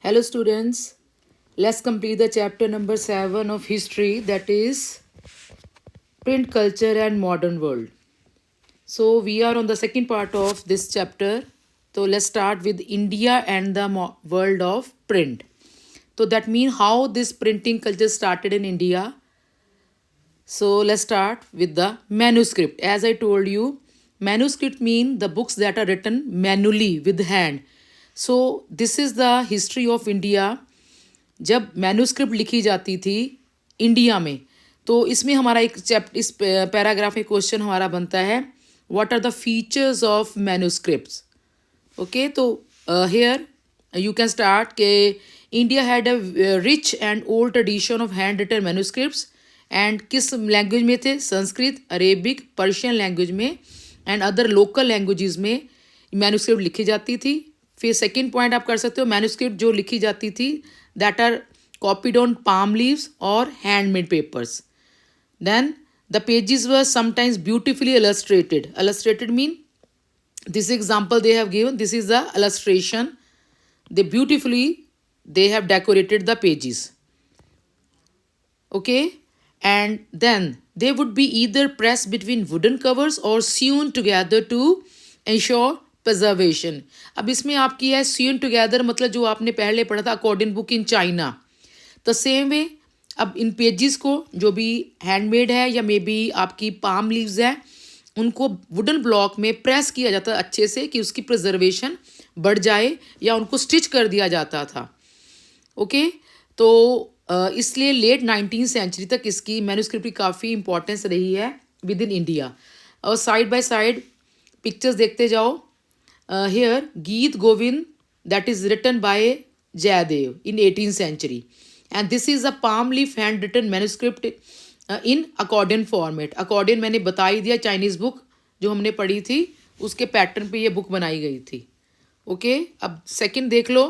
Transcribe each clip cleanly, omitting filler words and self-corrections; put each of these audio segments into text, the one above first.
Hello students, let's complete the chapter number 7 of history, that is print culture and modern world. So we are on the second part of this chapter. So let's start with India and the world of print. So that means how this printing culture started in India. So let's start with the manuscript. As I told you, manuscript mean the books that are written manually with hand. So this is the history of India. जब manuscript लिखी जाती थी India में, तो इसमें हमारा एक chapter, इस पैराग्राफ में क्वेश्चन हमारा बनता है, what are the features of manuscripts. Okay, तो हेयर यू कैन स्टार्ट के India had a rich and old tradition of hand written manuscripts. And किस लैंग्वेज में थे? संस्कृत, अरेबिक, पर्शियन लैंग्वेज में एंड अदर लोकल लैंग्वेजेस में manuscript लिखी जाती थी. फिर सेकेंड पॉइंट आप कर सकते हो, मैन्यूस्क्रिप्ट जो लिखी जाती थी that are copied on palm leaves or handmade papers. Then the pages were sometimes beautifully illustrated. Illustrated mean, this example they have given, this is the illustration. They have decorated the pages. Okay, and then they would be either pressed between wooden covers or sewn together to ensure preservation. अब इसमें आपकी है sewn together, मतलब जो आपने पहले पढ़ा था according book in China. The same वे अब इन पेजेस को जो भी हैंडमेड है या मे बी आपकी पाम लीव्स है, उनको वुडन ब्लॉक में प्रेस किया जाता है अच्छे से कि उसकी प्रिजर्वेशन बढ़ जाए, या उनको स्टिच कर दिया जाता था. ओके, तो इसलिए लेट 19th सेंचुरी तक इसकी मैन्यूस्क्रिप्ट की काफ़ी इंपॉर्टेंस रही है विद इन इंडिया. और साइड बाय साइड पिक्चर्स देखते जाओ. Here Geet Govind, that is written by Jayadev in 18th century, and this is a palm leaf handwritten manuscript in accordion format. Accordion मैंने बता ही दिया, Chinese book जो हमने पढ़ी थी उसके पैटर्न पे ये बुक बनाई गई थी. ओके, अब सेकंड देख लो.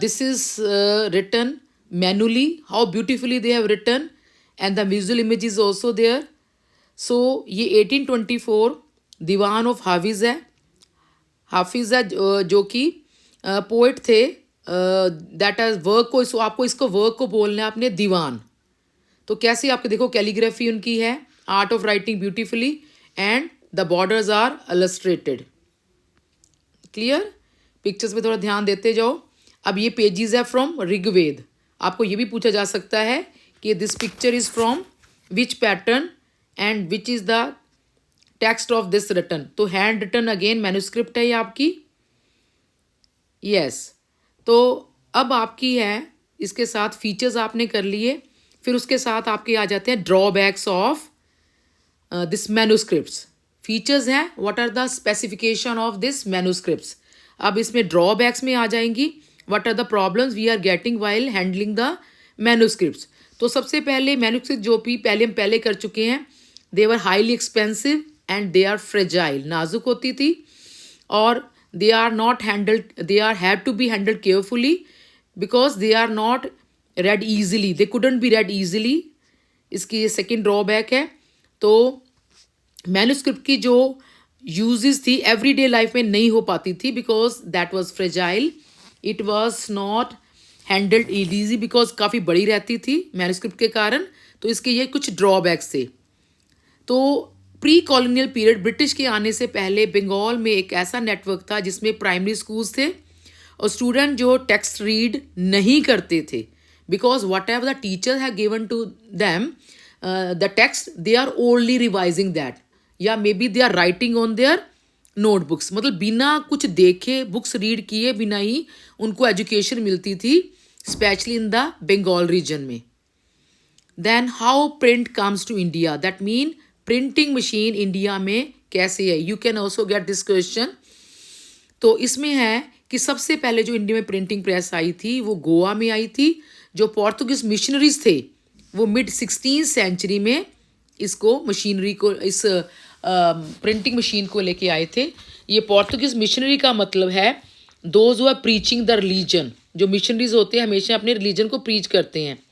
This is written manually. How beautifully they have written, and the visual image is also there. So ये 1824 दीवान ऑफ हाफिज़ है. हाफिज़ है जो कि पोइट थे. दैट एज वर्क को आपको इसको वर्क को बोलना है आपने दीवान. तो कैसे आपके देखो कैलीग्राफी उनकी है, art of writing beautifully, and the borders are illustrated. Clear? Pictures पे थोड़ा ध्यान देते जाओ. अब ये पेजेस है फ्रॉम ऋग्वेद. आपको ये भी पूछा जा सकता है कि this picture is from which pattern and which is the text of this written. तो हैंड रिटन अगेन मैन्यूस्क्रिप्ट है ये आपकी. यस, तो अब आपकी है इसके साथ फीचर्स आपने कर लिए. फिर उसके साथ आपके आ जाते हैं drawbacks of this manuscripts. Features हैं, what are the specification of this manuscripts. अब इसमें ड्रॉबैक्स में आ जाएंगी, what are the problems we are getting while handling the manuscripts. तो सबसे पहले मैन्यूस्क्रिप्ट जो भी हम पहले कर चुके हैं, they were highly expensive and they are fragile, नाजुक होती थी, और they are not handled, they are have to be handled carefully because they are not read easily, they couldn't be read easily. इसकी ये सेकेंड ड्रॉबैक है. तो manuscript की जो यूजेस थी एवरीडे लाइफ में नहीं हो पाती थी because that was fragile. It was not handled easy because काफ़ी बड़ी रहती थी मैन्यूस्क्रिप्ट के कारण. तो इसके ये कुछ ड्रॉबैक्स थे. तो प्री कॉलोनियल पीरियड, ब्रिटिश के आने से पहले बंगाल में एक ऐसा नेटवर्क था जिसमें प्राइमरी स्कूल्स थे और स्टूडेंट जो टेक्स्ट रीड नहीं करते थे because whatever the teacher have given to them the text, they are only revising that, या maybe they are writing on their notebooks. मतलब बिना कुछ देखे, बुक्स रीड किए बिना ही उनको एजुकेशन मिलती थी, specially in the Bengal region में. Then how print comes to India, that mean printing machine India में कैसे है. You can also get this question. तो इसमें है कि सबसे पहले जो इंडिया में प्रिंटिंग प्रेस आई थी वो गोवा में आई थी. जो पोर्तुगीज मिशनरीज थे वो मिड 16th सेंचुरी में इसको मशीनरी को, इस प्रिंटिंग मशीन को लेके आए थे. ये पोर्तुगीज मिशनरी का मतलब है those who are preaching the religion. जो मिशनरीज होते हैं हमेशा अपने रिलीजन को प्रीच करते हैं.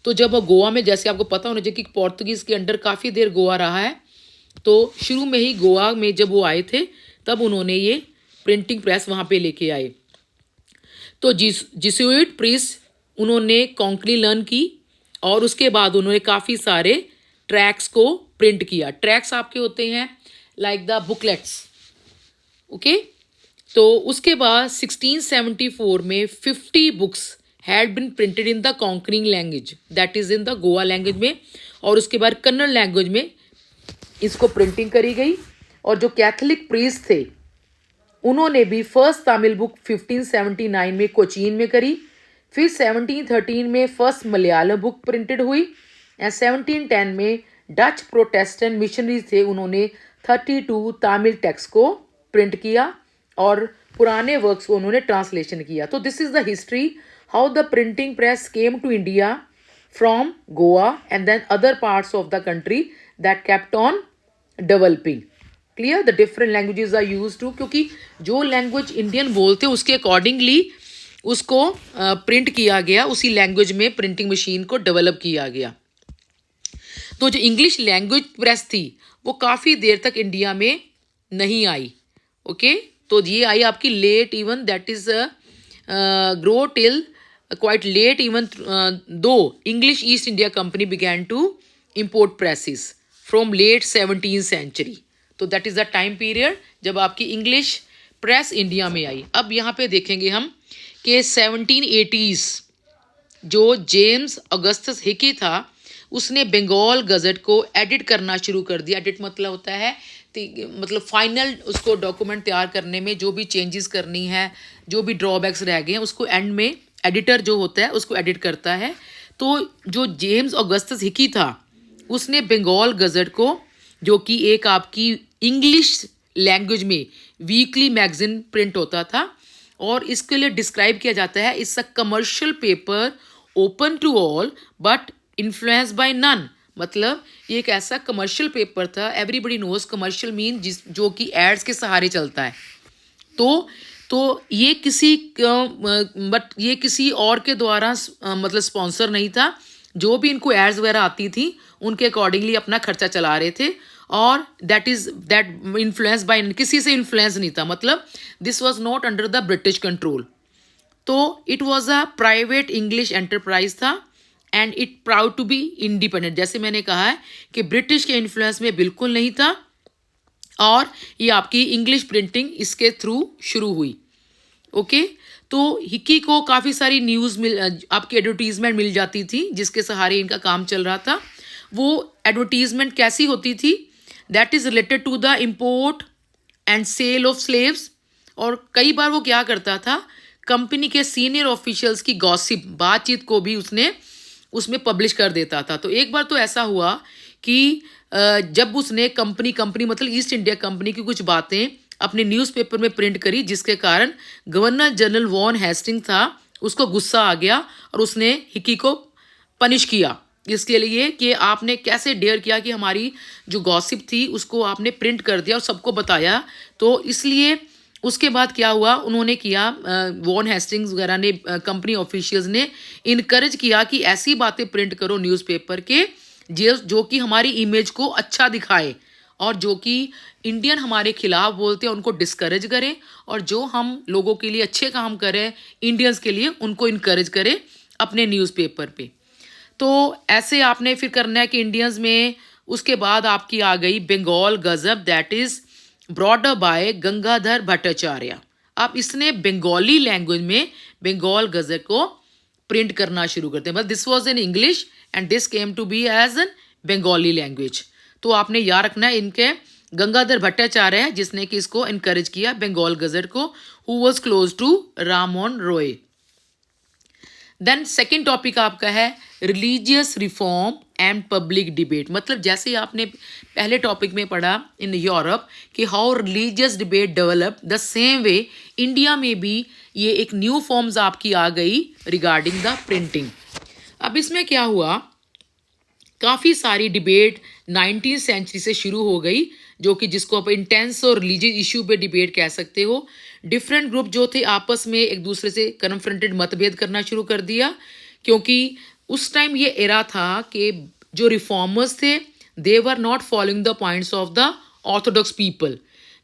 तो जब गोवा में, जैसे आपको पता होना चाहिए कि पोर्तुगीज़ के अंडर काफ़ी देर गोवा रहा है, तो शुरू में ही गोवा में जब वो आए थे तब उन्होंने ये प्रिंटिंग प्रेस वहाँ पे लेके आए. तो जिसुइट प्रीस्ट उन्होंने कॉन्कनी लर्न की और उसके बाद उन्होंने काफ़ी सारे ट्रैक्स को प्रिंट किया। ट्रैक्स आपके होते हैं लाइक द बुकलेट्स, ओके। तो उसके बाद 1674 में 50 books had been printed in the conquering language, that is in the Goa language में, और उसके बाद कन्नड़ लैंग्वेज में इसको प्रिंटिंग करी गई। और जो कैथोलिक प्रीस्ट थे उन्होंने भी फर्स्ट तमिल बुक 1579 में कोचीन में करी, फिर 1713 में फर्स्ट मलयालम बुक प्रिंटेड हुई, एंड 1710 में डच प्रोटेस्टेंट मिशनरीज थे, उन्होंने 32 तमिल टेक्स्ट को प्रिंट किया और पुराने वर्क्स को उन्होंने ट्रांसलेशन किया। तो this is the history how the printing press came to India from Goa and then other parts of the country that kept on developing. Clear, the different languages are use to, क्योंकि जो language Indian बोलते हैं उसके accordingly उसको print किया गया, उसी language में प्रिंटिंग मशीन को डेवलप किया गया। तो जो इंग्लिश लैंग्वेज प्रेस थी वो काफ़ी देर तक इंडिया में नहीं आई, ओके। तो ये आई आपकी late, even that is grow till quite late, even though English East India Company began to import presses from late 17th century. तो that is the time period जब आपकी इंग्लिश प्रेस इंडिया में आई। अब यहाँ पे देखेंगे हम कि 1780s जो जेम्स अगस्तस हिकी था उसने बंगाल गज़ट को एडिट करना शुरू कर दिया। एडिट मतलब होता है मतलब फाइनल उसको डॉक्यूमेंट तैयार करने में जो भी चेंजेस करनी है, जो भी ड्रॉबैक्स रह गए हैं उसको एंड में एडिटर जो होता है उसको एडिट करता है। तो जो जेम्स अगस्तस हिकी था उसने बंगाल गज़ट को, जो कि एक आपकी इंग्लिश लैंग्वेज में वीकली मैगजीन प्रिंट होता था, और इसके लिए डिस्क्राइब किया जाता है it's a commercial paper open to all but influence by none. मतलब ये एक ऐसा कमर्शियल पेपर था, एवरीबडी नोज कमर्शियल मीन जो कि एड्स के सहारे चलता है। तो ये किसी और के द्वारा मतलब स्पॉन्सर नहीं था। जो भी इनको एड्स वगैरह आती थी उनके अकॉर्डिंगली अपना खर्चा चला रहे थे, और दैट इन्फ्लुएंस बाय, किसी से इन्फ्लुएंस नहीं था, मतलब this was not under the British control. तो it was a private English enterprise था and it proud to be independent. जैसे मैंने कहा है कि ब्रिटिश के इन्फ्लुएंस में बिल्कुल नहीं था, और ये आपकी इंग्लिश प्रिंटिंग इसके थ्रू शुरू हुई, ओके। तो हिक्की को काफ़ी सारी न्यूज़ आपकी एडवर्टीज़मेंट मिल जाती थी जिसके सहारे इनका काम चल रहा था। वो एडवर्टीज़मेंट कैसी होती थी? That is related to the import and sale of slaves. और कई बार वो क्या करता था, कंपनी के सीनियर ऑफिशियल्स की गॉसिप बातचीत को भी उसमें पब्लिश कर देता था। तो एक बार तो ऐसा हुआ कि जब उसने कंपनी मतलब ईस्ट इंडिया कंपनी की कुछ बातें अपने न्यूज़पेपर में प्रिंट करी, जिसके कारण गवर्नर जनरल वॉन हेस्टिंग था उसको गुस्सा आ गया और उसने हिक्की को पनिश किया इसके लिए कि आपने कैसे डेयर किया कि हमारी जो गॉसिप थी उसको आपने प्रिंट कर दिया और सबको बताया। तो इसलिए उसके बाद क्या हुआ, उन्होंने किया, वॉन हेस्टिंग्स वगैरह ने, कंपनी ऑफिशियल्स ने इनकरेज किया कि ऐसी बातें प्रिंट करो न्यूज़पेपर के जो कि हमारी इमेज को अच्छा दिखाए, और जो कि इंडियन हमारे खिलाफ बोलते हैं उनको डिस्करेज करें, और जो हम लोगों के लिए अच्छे काम करें इंडियंस के लिए उनको इनकरेज करें अपने न्यूज़पेपर पे। तो ऐसे आपने फिर करना है कि इंडियंस में उसके बाद आपकी आ गई Bengal Gazette, that is brought by Gangadhar Bhattacharya. अब इसने बंगाली लैंग्वेज में बंगाल गज़ट को प्रिंट करना शुरू करते हैं। मतलब this was in English and this came to be as an Bengali language. तो आपने याद रखना है इनके गंगाधर भट्टाचार्य है जिसने कि इसको इनकरेज किया बंगाल गज़ट को, who was close to Rammohan Roy. Then second topic आपका है religious reform and public debate. मतलब जैसे आपने पहले टॉपिक में पढ़ा इन यूरोप कि how religious debate develop, the same way India में भी ये एक न्यू फॉर्म्स आपकी आ गई रिगार्डिंग द प्रिंटिंग। अब इसमें क्या हुआ, काफ़ी सारी डिबेट 19th सेंचुरी से शुरू हो गई, जो कि जिसको आप इंटेंस और रिलीजियस इशू पे डिबेट कह सकते हो। डिफरेंट ग्रुप जो थे आपस में एक दूसरे से कन्फ्रंटेड, मतभेद करना शुरू कर दिया, क्योंकि उस टाइम ये एरा था कि जो रिफॉर्मर्स थे they were not following the points of the orthodox people.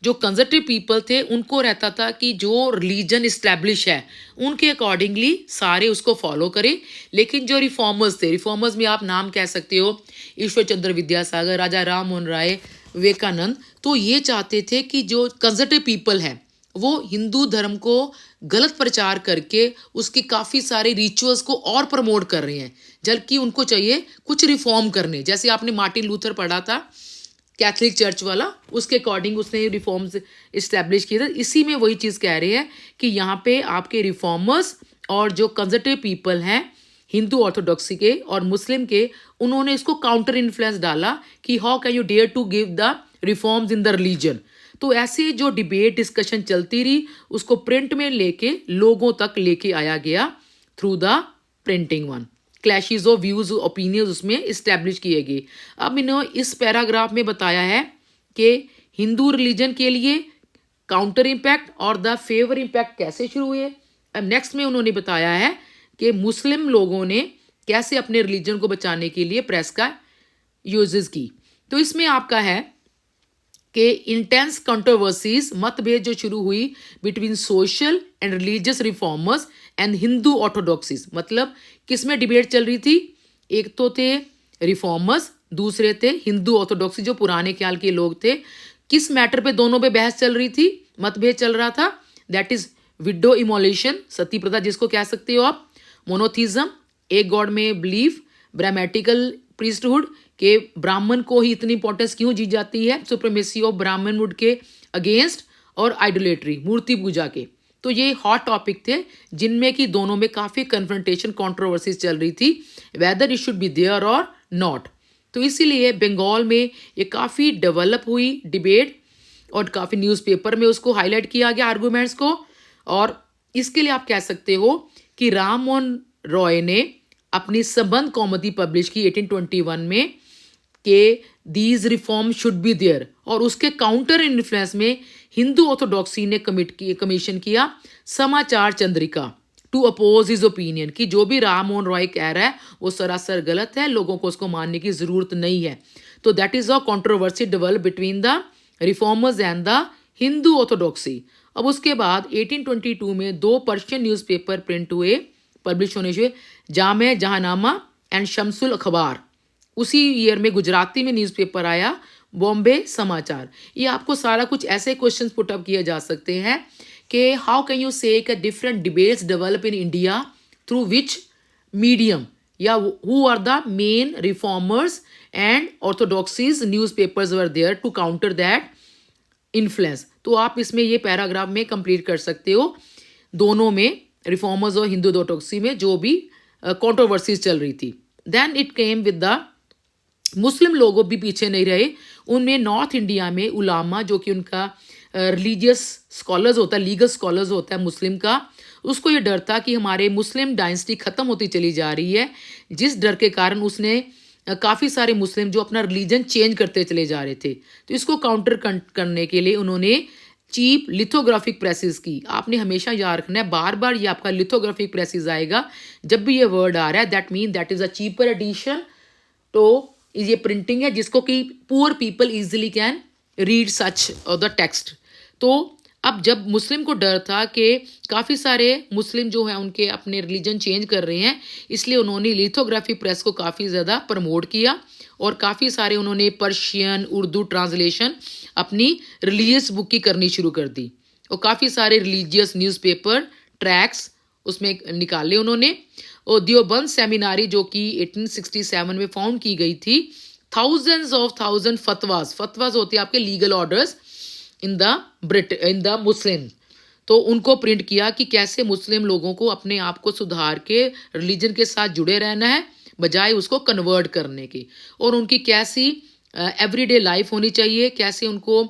जो कंजर्वेटिव पीपल थे उनको रहता था कि जो रिलीजन इस्टेब्लिश है उनके अकॉर्डिंगली सारे उसको फॉलो करें। लेकिन जो रिफॉर्मर्स थे, रिफॉर्मर्स में आप नाम कह सकते हो ईश्वर चंद्र विद्यासागर, राजा राम मोहन राय, विवेकानंद, तो ये चाहते थे कि जो कंजर्वेटिव पीपल है वो हिंदू धर्म को गलत प्रचार करके उसके काफ़ी सारे रिचुअल्स को और प्रमोट कर रहे हैं, जबकि उनको चाहिए कुछ रिफॉर्म करने। जैसे आपने मार्टिन लूथर पढ़ा था कैथलिक चर्च वाला, उसके अकॉर्डिंग उसने रिफॉर्म्स इस्टेब्लिश किए थे। इसी में वही चीज़ कह रहे हैं कि यहाँ पे आपके रिफॉर्मर्स और जो कंजर्वेटिव पीपल हैं हिंदू ऑर्थोडॉक्सी के और मुस्लिम के, उन्होंने इसको काउंटर इन्फ्लुएंस डाला कि how can you dare to give the reforms in the religion. तो ऐसे जो डिबेट डिस्कशन चलती रही, उसको प्रिंट में लेके लोगों तक लेके आया गया through the printing one. Clashes of views opinions उसमें इस्टेब्लिश किए गए। अब इन्होंने इस पैराग्राफ में बताया है कि हिंदू रिलीजन के लिए काउंटर इम्पैक्ट और द फेवर इम्पैक्ट कैसे शुरू हुए। अब नेक्स्ट में उन्होंने बताया है कि मुस्लिम लोगों ने कैसे अपने रिलीजन को बचाने के लिए प्रेस का यूजेस की। तो इसमें आपका है कि इंटेंस कंट्रोवर्सीज, मतभेद जो शुरू हुई between social and religious reformers and Hindu orthodoxies. मतलब किस में डिबेट चल रही थी, एक तो थे रिफॉर्मर्स, दूसरे थे हिंदू ऑर्थोडॉक्सी जो पुराने ख्याल के लोग थे। किस मैटर पे दोनों पे बहस चल रही थी, मतभेद चल रहा था, दैट इज विडो इमोलेशन, सती प्रथा जिसको कह सकते हो आप, मोनोथिज्म, एक गॉड में बिलीफ, ब्राह्मेटिकल प्रीस्टहुड के ब्राह्मण को ही इतनी इंपॉर्टेंस क्यों दी जाती है, सुप्रीमेसी ऑफ ब्राह्मणहुड के अगेंस्ट, और आइडोलेट्री मूर्ति पूजा के। तो ये हॉट टॉपिक थे जिनमें कि दोनों में काफ़ी कन्फ्रंटेशन कंट्रोवर्सीज चल रही थी, whether it should be there और नॉट। तो इसीलिए बंगाल में ये काफ़ी डेवलप हुई डिबेट और काफ़ी न्यूज़पेपर में उसको हाईलाइट किया गया आर्गूमेंट्स को। और इसके लिए आप कह सकते हो कि राम मोहन रॉय ने अपनी संबंध कौमुदी पब्लिश की 1821 में कि these reform should be there, और उसके काउंटर इन्फ्लुएंस में हिंदू ऑर्थोडॉक्सी ने कमीशन किया Samachar Chandrika to oppose his opinion कि जो भी राम मोहन रॉय कह रहा है वो सरासर गलत है, लोगों को उसको मानने की ज़रूरत नहीं है। तो that is a controversy develop between the reformers and the Hindu orthodoxy. अब उसके बाद 1822 में 2 पर्शियन न्यूज़पेपर प्रिंट हुए, पब्लिश होने हुए, जामे जहानामा एंड शमसुल अखबार। उसी ईयर में गुजराती में न्यूज़पेपर आया बॉम्बे समाचार। ये आपको सारा कुछ ऐसे क्वेश्चंस पुट अप किए जा सकते हैं कि हाउ कैन यू से कि different debates develop in India through which medium, या who are the main reformers and orthodoxies newspapers were there to counter that influence. तो आप इसमें ये पैराग्राफ में कंप्लीट कर सकते हो, दोनों में रिफॉर्मर्स और हिंदू ऑर्थोडॉक्सी में जो भी कंट्रोवर्सीज चल रही थी। Then it came with the Muslim लोगों भी पीछे नहीं रहे। उनमें नॉर्थ इंडिया में उलामा जो कि उनका रिलीजियस स्कॉलर्स होता है, लीगल स्कॉलर्स होता है मुस्लिम का, उसको ये डर था कि हमारे मुस्लिम डायनेस्टी ख़त्म होती चली जा रही है, जिस डर के कारण उसने काफ़ी सारे मुस्लिम जो अपना रिलीजन चेंज करते चले जा रहे थे। तो इसको काउंटर करने के लिए उन्होंने चीप लिथोग्राफिक प्रेसेस की। आपने हमेशा याद रखना है, बार बार ये आपका लिथोग्राफिक प्रेसेस आएगा जब भी ये वर्ड आ रहा है, that mean that is a cheaper edition. तो ये प्रिंटिंग है जिसको कि poor people easily can read such the text. तो अब जब मुस्लिम को डर था कि काफ़ी सारे मुस्लिम जो हैं उनके अपने रिलीजन चेंज कर रहे हैं, इसलिए उन्होंने लिथोग्राफी प्रेस को काफ़ी ज़्यादा प्रमोट किया और काफ़ी सारे उन्होंने पर्शियन उर्दू ट्रांसलेशन अपनी रिलीजियस बुक की करनी शुरू कर दी और काफ़ी सारे रिलीजियस न्यूज़पेपर ट्रैक्स उसमें निकाले उन्होंने। और देवबंद सेमिनारी जो कि 1867 में फाउंड की गई थी, थाउजेंड फतवाज होते हैं आपके लीगल ऑर्डर्स इन द मुस्लिम। तो उनको प्रिंट किया कि कैसे मुस्लिम लोगों को अपने आप को सुधार के रिलीजन के साथ जुड़े रहना है बजाय उसको कन्वर्ट करने की, और उनकी कैसी एवरीडे लाइफ होनी चाहिए, कैसे उनको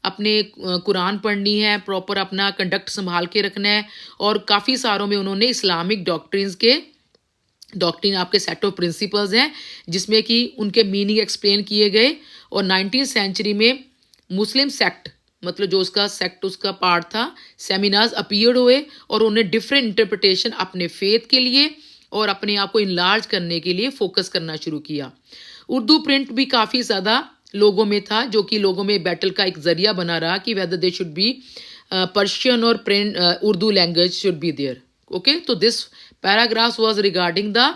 अपने कुरान पढ़नी है, प्रॉपर अपना कंडक्ट संभाल के रखना है। और काफ़ी सारों में उन्होंने इस्लामिक डॉक्ट्रिन आपके सेट ऑफ प्रिंसिपल्स हैं जिसमें कि उनके मीनिंग एक्सप्लेन किए गए। और 19वीं सेंचुरी में मुस्लिम सेक्ट, मतलब जो उसका सेक्ट उसका पार्ट था, सेमिनार्स अपीयर्ड हुए और उन्हें डिफरेंट इंटरप्रिटेशन अपने फेथ के लिए और अपने आप को इनलार्ज करने के लिए फोकस करना शुरू किया। उर्दू प्रिंट भी काफ़ी ज़्यादा लोगों में था, जो कि लोगों में बैटल का एक जरिया बना रहा कि whether they should be Persian और Urdu language should be there. Okay, तो this paragraph was regarding the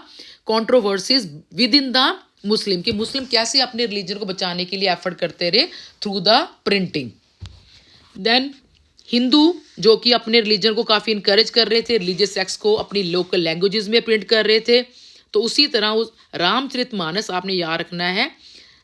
controversies within the Muslim, कि मुस्लिम कैसे अपने रिलीजन को बचाने के लिए एफर्ट करते रहे through the printing. Then Hindu, जो कि अपने रिलीजन को काफ़ी इनकरेज कर रहे थे, रिलीजियस टेक्स्ट को अपनी लोकल लैंग्वेजेस में प्रिंट कर रहे थे. तो उसी तरह उस रामचरितमानस आपने याद रखना है,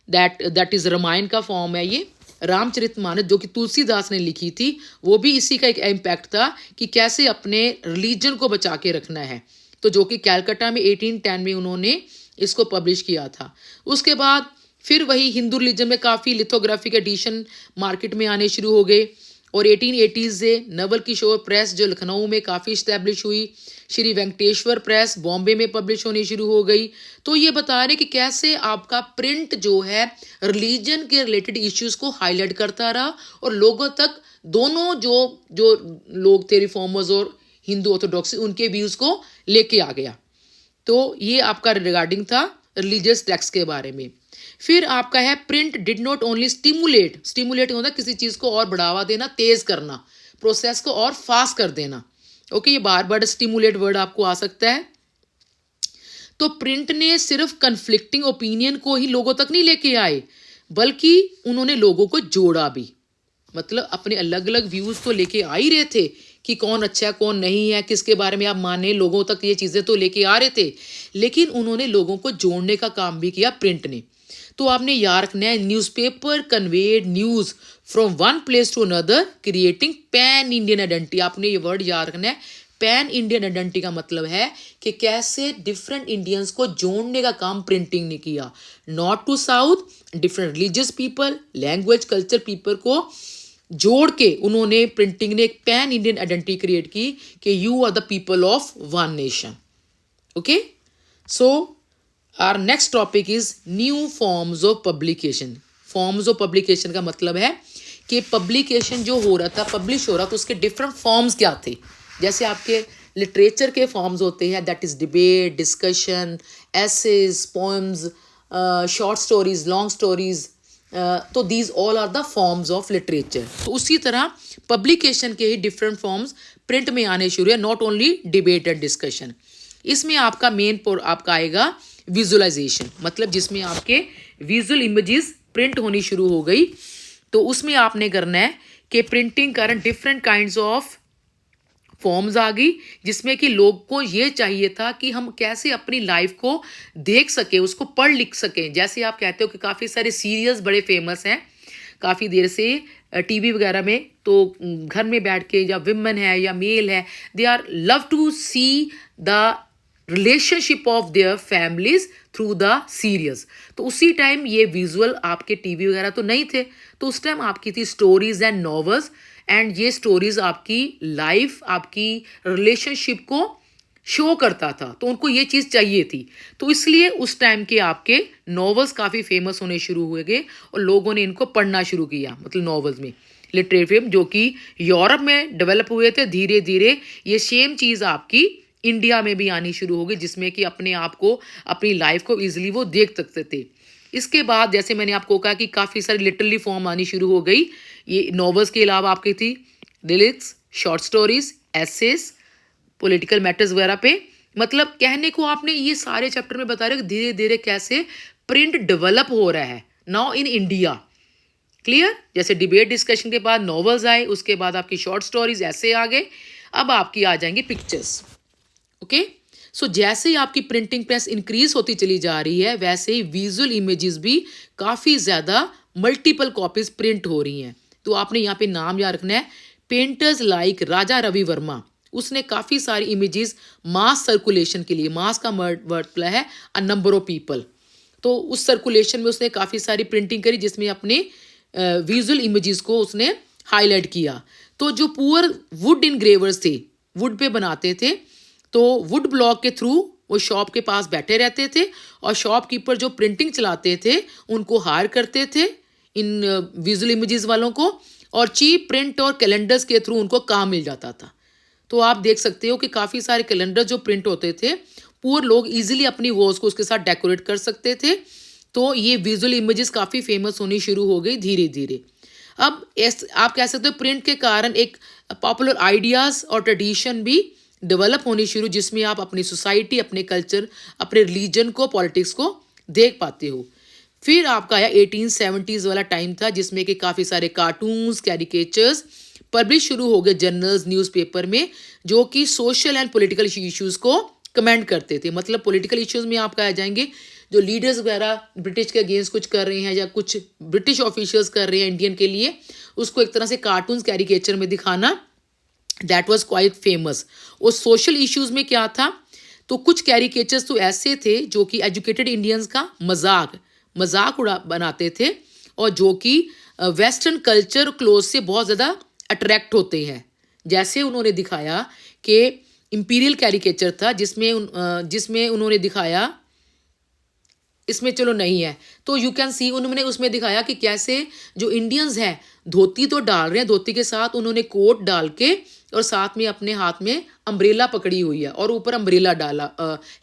दैट इज़ रामायण का फॉर्म है ये. रामचरितमानस जो कि तुलसीदास ने लिखी थी, वो भी इसी का एक इम्पैक्ट था कि कैसे अपने रिलीजन को बचा के रखना है. तो जो कि कैलकाटा में 1810 में उन्होंने इसको पब्लिश किया था. उसके बाद फिर वही हिंदू रिलीजन में काफ़ी लिथोग्राफिक एडिशन मार्केट में आने शुरू हो गए. और 1880 से नवल किशोर प्रेस जो लखनऊ में काफ़ी इस्टेब्लिश हुई, श्री वेंकटेश्वर प्रेस बॉम्बे में पब्लिश होनी शुरू हो गई. तो ये बता रहे कि कैसे आपका प्रिंट जो है रिलीजन के रिलेटेड इश्यूज को हाईलाइट करता रहा और लोगों तक दोनों जो जो लोग थे रिफॉर्मर्स और हिंदू ऑर्थोडॉक्सी, उनके व्यूज को लेके आ गया. तो ये आपका रिगार्डिंग था रिलीजियस टेक्स्ट के बारे में. फिर आपका है print did not only stimulate होता है किसी चीज़ को और बढ़ावा देना, तेज करना, प्रोसेस को और फास्ट कर देना. ओके, ये बार बार स्टिमुलेट वर्ड आपको आ सकता है. तो प्रिंट ने सिर्फ कन्फ्लिक्टिंग ओपिनियन को ही लोगों तक नहीं लेके आए, बल्कि उन्होंने लोगों को जोड़ा भी. मतलब अपने अलग अलग व्यूज़ तो लेके आ ही रहे थे कि कौन अच्छा है कौन नहीं है, किसके बारे में आप माने, लोगों तक ये चीज़ें तो लेके आ रहे थे, लेकिन उन्होंने लोगों को जोड़ने का काम भी किया प्रिंट ने. तो आपने याद रखना है, newspaper conveyed news from one place to another creating pan Indian identity. आपने ये वर्ड याद रखना है. पैन इंडियन आइडेंटिटी का मतलब है कि कैसे डिफरेंट इंडियंस को जोड़ने का काम प्रिंटिंग ने किया. North to south, different religious people, language, culture people को जोड़ के उन्होंने प्रिंटिंग ने एक पैन इंडियन आइडेंटिटी क्रिएट की कि you are the people of one nation. Okay, so our next topic is new forms of publication. Forms of publication का मतलब है कि पब्लिकेशन जो हो रहा था, पब्लिश हो रहा था, उसके डिफरेंट फॉर्म्स क्या थे. जैसे आपके लिटरेचर के फॉर्म्स होते हैं, that is debate, discussion, essays, poems, short stories, long stories. तो these all are the forms of literature. तो उसी तरह पब्लिकेशन के ही डिफरेंट फॉर्म्स प्रिंट में आने शुरू है, not only debate and discussion. इसमें आपका मेन आपका आएगा विजुअलाइजेशन, मतलब जिसमें आपके विजुअल इमेजेस प्रिंट होनी शुरू हो गई. तो उसमें आपने करना है कि प्रिंटिंग कारण डिफरेंट काइंड्स ऑफ फॉर्म्स आ गई, जिसमें कि लोग को ये चाहिए था कि हम कैसे अपनी लाइफ को देख सके, उसको पढ़ लिख सकें. जैसे आप कहते हो कि काफ़ी सारे सीरियल्स बड़े फेमस हैं काफ़ी देर से टीवी वगैरह में, तो घर में बैठ के या विमेन है या मेल है, they are love to see the relationship of their families through the serials. तो उसी टाइम ये विजुअल आपके टीवी वगैरह तो नहीं थे, तो उस टाइम आपकी थी स्टोरीज एंड नॉवेल्स, एंड ये स्टोरीज आपकी लाइफ, आपकी रिलेशनशिप को शो करता था. तो उनको ये चीज़ चाहिए थी, तो इसलिए उस टाइम के आपके नॉवेल्स काफ़ी फेमस होने शुरू हुए गए और लोगों ने इनको पढ़ना शुरू किया. मतलब नॉवेल्स में लिटरेचर जो कि यूरोप में डेवलप हुए थे, धीरे धीरे ये सेम चीज़ आपकी इंडिया में भी आनी शुरू हो गई, जिसमें कि अपने आप को, अपनी लाइफ को ईजिली वो देख सकते थे. इसके बाद जैसे मैंने आपको कहा कि काफ़ी सारी लिटरली फॉर्म आनी शुरू हो गई. ये नॉवेल्स के अलावा आपकी थी lyrics, short stories, essays, political matters वगैरह पे. मतलब कहने को आपने ये सारे चैप्टर में बता रहे कि धीरे धीरे कैसे प्रिंट डेवलप हो रहा है नाउ इन इंडिया. क्लियर? जैसे डिबेट डिस्कशन के बाद नॉवेल्स आए, उसके बाद आपकी शॉर्ट स्टोरीज, ऐसे आ गए, अब आपकी आ जाएंगी पिक्चर्स. ओके, सो जैसे ही आपकी प्रिंटिंग प्रेस इंक्रीज होती चली जा रही है, वैसे ही विजुअल इमेजेस भी काफ़ी ज़्यादा मल्टीपल कॉपीज प्रिंट हो रही हैं. तो आपने यहाँ पे नाम याद रखना है. पेंटर्स लाइक राजा रवि वर्मा, उसने काफ़ी सारी इमेजेस मास सर्कुलेशन के लिए, मास का वर्ड है अ नंबर ऑफ पीपल, तो उस सर्कुलेशन में उसने काफ़ी सारी प्रिंटिंग करी, जिसमें अपने विजुअल इमेजेस को उसने हाईलाइट किया. तो जो पुअर वुड इनग्रेवर्स थे, वुड पे बनाते थे, तो वुड ब्लॉक के थ्रू वो शॉप के पास बैठे रहते थे और शॉपकीपर जो प्रिंटिंग चलाते थे उनको हायर करते थे इन विजुअल इमेजेस वालों को, और चीप प्रिंट और कैलेंडर्स के थ्रू उनको काम मिल जाता था. तो आप देख सकते हो कि काफ़ी सारे कैलेंडर जो प्रिंट होते थे, पुअर लोग इजीली अपनी वॉल्स को उसके साथ डेकोरेट कर सकते थे. तो ये विजुअल इमेजेस काफ़ी फेमस होनी शुरू हो गई धीरे धीरे। अब आप कह सकते हो प्रिंट के कारण एक पॉपुलर आइडियाज़ और ट्रेडिशन भी डेवलप होनी शुरू, जिसमें आप अपनी सोसाइटी, अपने कल्चर, अपने रिलीजन को, पॉलिटिक्स को देख पाते हो। फिर आपका आया 1870s वाला टाइम था, जिसमें कि काफ़ी सारे कार्टून्स, कैरिकेचर्स पब्लिश शुरू हो गए जर्नल्स, न्यूज़पेपर में, जो कि सोशल एंड पॉलिटिकल इश्यूज़ को कमेंट करते थे। मतलब पॉलिटिकल इश्यूज़ में आपका आ जाएंगे जो लीडर्स वगैरह ब्रिटिश के अगेंस्ट कुछ कर रहे हैं या कुछ ब्रिटिश ऑफिशियल्स कर रहे हैं इंडियन के लिए, उसको एक तरह से कार्टून्स, कैरिकेचर में दिखाना, दैट वाज क्वाइट फेमस। और सोशल इश्यूज़ में क्या था, तो कुछ कैरिकेचर्स तो ऐसे थे जो कि एजुकेटेड इंडियंस का मजाक उड़ा बनाते थे, और जो कि वेस्टर्न कल्चर क्लोज से बहुत ज़्यादा अट्रैक्ट होते हैं। जैसे उन्होंने दिखाया कि इंपीरियल कैरिकेचर था, जिसमें उन्होंने दिखाया, इसमें चलो नहीं है, तो यू कैन सी उन्होंने उसमें दिखाया कि कैसे जो इंडियंस हैं धोती तो डाल रहे हैं, धोती के साथ उन्होंने कोट डाल के और साथ में अपने हाथ में अम्ब्रेला पकड़ी हुई है और ऊपर अम्ब्रेला